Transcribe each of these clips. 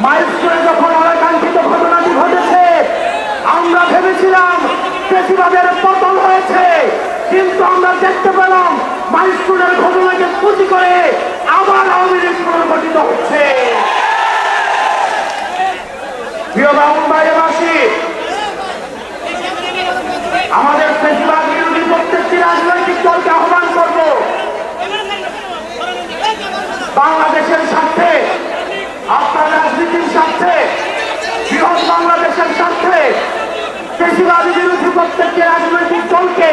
মাইলস্টোনে যখন অনাকাঙ্ক্ষিত ঘটনাটি ঘটেছে, আমরা ভেবেছিলাম ফ্যাসিবাদের পতন হয়েছে, কিন্তু আমরা দেখতে পেলাম মাইলস্টোনের ঘটনাকে পুঁজি করে আবার আওয়ামী লীগ পুনর্গঠিত হচ্ছে। প্রিয় ব্রাহ্মণবাড়িয়াবাসী, আমাদের ফ্যাসিবাদ বিরোধী প্রত্যেকটি রাজনৈতিক দলকে আহ্বান করব, বাংলাদেশের স্বার্থে, আপনার রাজনীতির স্বার্থে, বৃহৎ বাংলাদেশের স্বার্থে ফ্যাসিবাদ বিরোধী প্রত্যেকটি রাজনৈতিক দলকে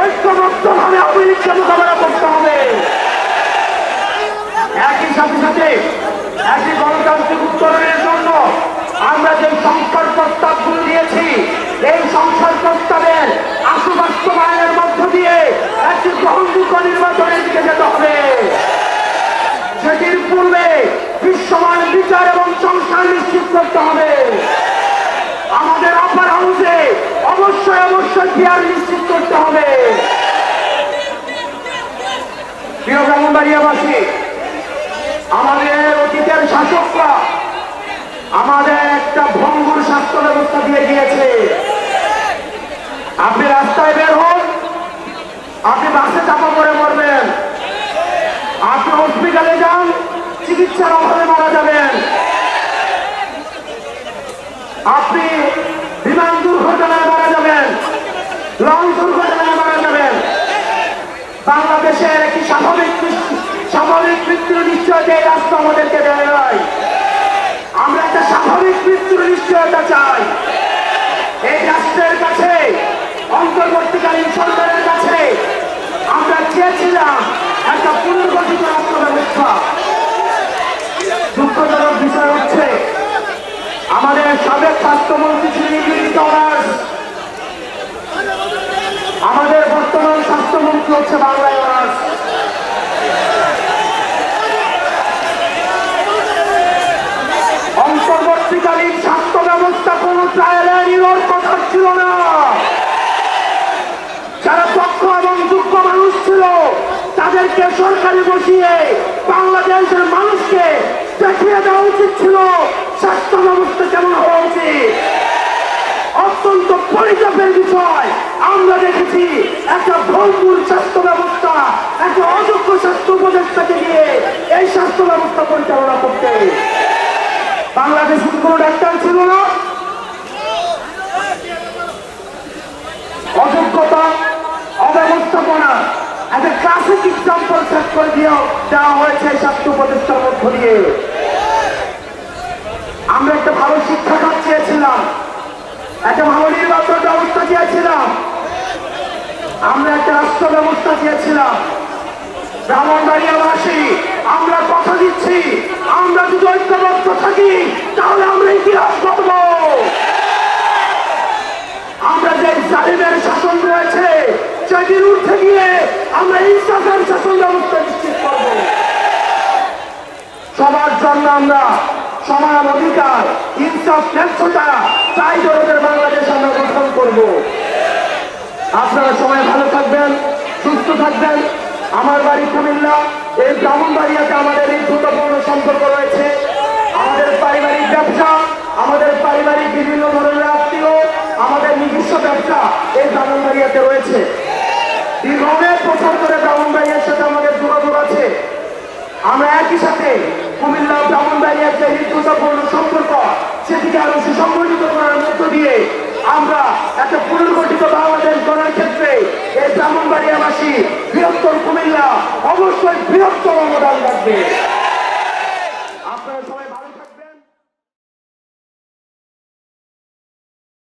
ঐক্যবদ্ধভাবে আওয়ামী লীগকে মোকাবেলা করতে হবে। একই সাথে সাথে একই গণতান্ত্রিক উত্তরণের জন্য আমরা যে সংস্কার প্রস্তাবগুলো দিয়েছি, এই সংস্কার প্রস্তাবের আশু বাস্তবায়নের মধ্য দিয়ে একটি গ্রহণযোগ্য নির্বাচনের দিকে যেতে হবে। সেটির পূর্বে বিশ্বমান বিচার এবং সংস্কার নিশ্চিত করতে হবে। আমাদের আপার হাউসে অবশ্যই পিয়ার নিশ্চিত করতে হবে। প্রিয় ব্রাহ্মণবাড়িয়াবাসী, আমাদের অতীতের শাসকরা আমাদের একটা ভঙ্গুর স্বাস্থ্য ব্যবস্থা দিয়ে গিয়েছে। আপনি রাস্তায় বের হন, আপনি বাসে চাপা পড়ে মরবেন, আপনি হসপিটালে যান, চিকিৎসার অভাবে মারা যাবেন, আপনি বিমান দুর্ঘটনায় মারা যাবেন, লঞ্চ দুর্ঘটনায় মারা যাবেন। বাংলাদেশের একটি স্বাভাবিক মৃত্যুর নিশ্চয়তা এই রাষ্ট্র আমাদেরকে দেয় নাই। আমরা একটা স্বাভাবিক মৃত্যুর নিশ্চয়তা চাই। এই রাষ্ট্রের কাছে, অন্তর্বর্তীকালীন সরকারের কাছে আমরা চেয়েছিলাম একটা পুনর্গঠিত রাষ্ট্র ব্যবস্থা। দুঃখজনক বিষয় হচ্ছে, আমাদের সাবেক স্বাস্থ্যমন্ত্রী ছিলেন ইংরেজিতে অনার্স, আমাদের বর্তমান স্বাস্থ্যমন্ত্রী হচ্ছে বাংলায় অনার্স। অন্তর্বর্তীকালীন স্বাস্থ্য ব্যবস্থা কোন ট্রায়ালের কথা ছিল না। যারা দক্ষ এবং যোগ্য মানুষ ছিল তাদেরকে সরকারি বসিয়ে বাংলাদেশের মানুষকে দেখিয়ে দেওয়া উচিত ছিল স্বাস্থ্য ব্যবস্থা কেমন হওয়া উচিত। অত্যন্ত পরিতাপের বিষয়, আমরা দেখেছি একটা ভঙ্গুর স্বাস্থ্য ব্যবস্থা, একটা অযোগ্য স্বাস্থ্য উপদেষ্টাকে দিয়ে এই স্বাস্থ্য ব্যবস্থা পরিচালনা করতে। বাংলাদেশে কোনো ডাক্তার ছিল না, অযোগ্যতা, অব্যবস্থাপনা, একটা ক্লাসিক এক্সাম্পল সেট করে দেওয়া হয়েছে স্বাস্থ্য উপদেষ্টার মধ্য দিয়ে। আমরা একটা ভালো শিক্ষা খাত চেয়েছিলাম, একটা ভালো নির্বাচন ব্যবস্থা চেয়েছিলাম, আমরা একটা রাষ্ট্র ব্যবস্থা চেয়েছিলাম। ব্রাহ্মণবাড়িয়াবাসী, আমরা কথা দিচ্ছি, আমরা যদি ঐক্যবদ্ধ থাকি তাহলে আমরা ইতিহাস করব। আমরা যে জালিমের শাসন রয়েছে সেটির উঠে গিয়ে আমরা ইনসাফের শাসন ব্যবস্থা নিশ্চিত করব। সবার জন্য আমরা সমান অধিকার, ইনসাফ, ন্যায্যতা চাই ধরনের বাংলাদেশ আমরা গঠন করব। আপনারা সবাই ভালো থাকবেন, সুস্থ থাকবেন। আমার বাড়ি কুমিল্লা, এই ব্রাহ্মণবাড়িয়াতে আমাদের এই গুরুত্বপূর্ণ সম্পর্ক রয়েছে। আমাদের পারিবারিক ব্যবসা, আমাদের পারিবারিক বিভিন্ন ধরনের আত্মীয়, আমাদের নিজস্ব ব্যবসা এই ব্রাহ্মণবাড়িয়াতে রয়েছে। দীর্ঘ অনেক বছর ধরে ব্রাহ্মণবাড়িয়ার সাথে আমাদের যোগাযোগ আছে। আমরা একই সাথে কুমিল্লা ব্রাহ্মণবাড়িয়ার যে গুরুত্বপূর্ণ সম্পর্ক সেটিকে আরো সুসংগঠিত করার মধ্য দিয়ে আমরা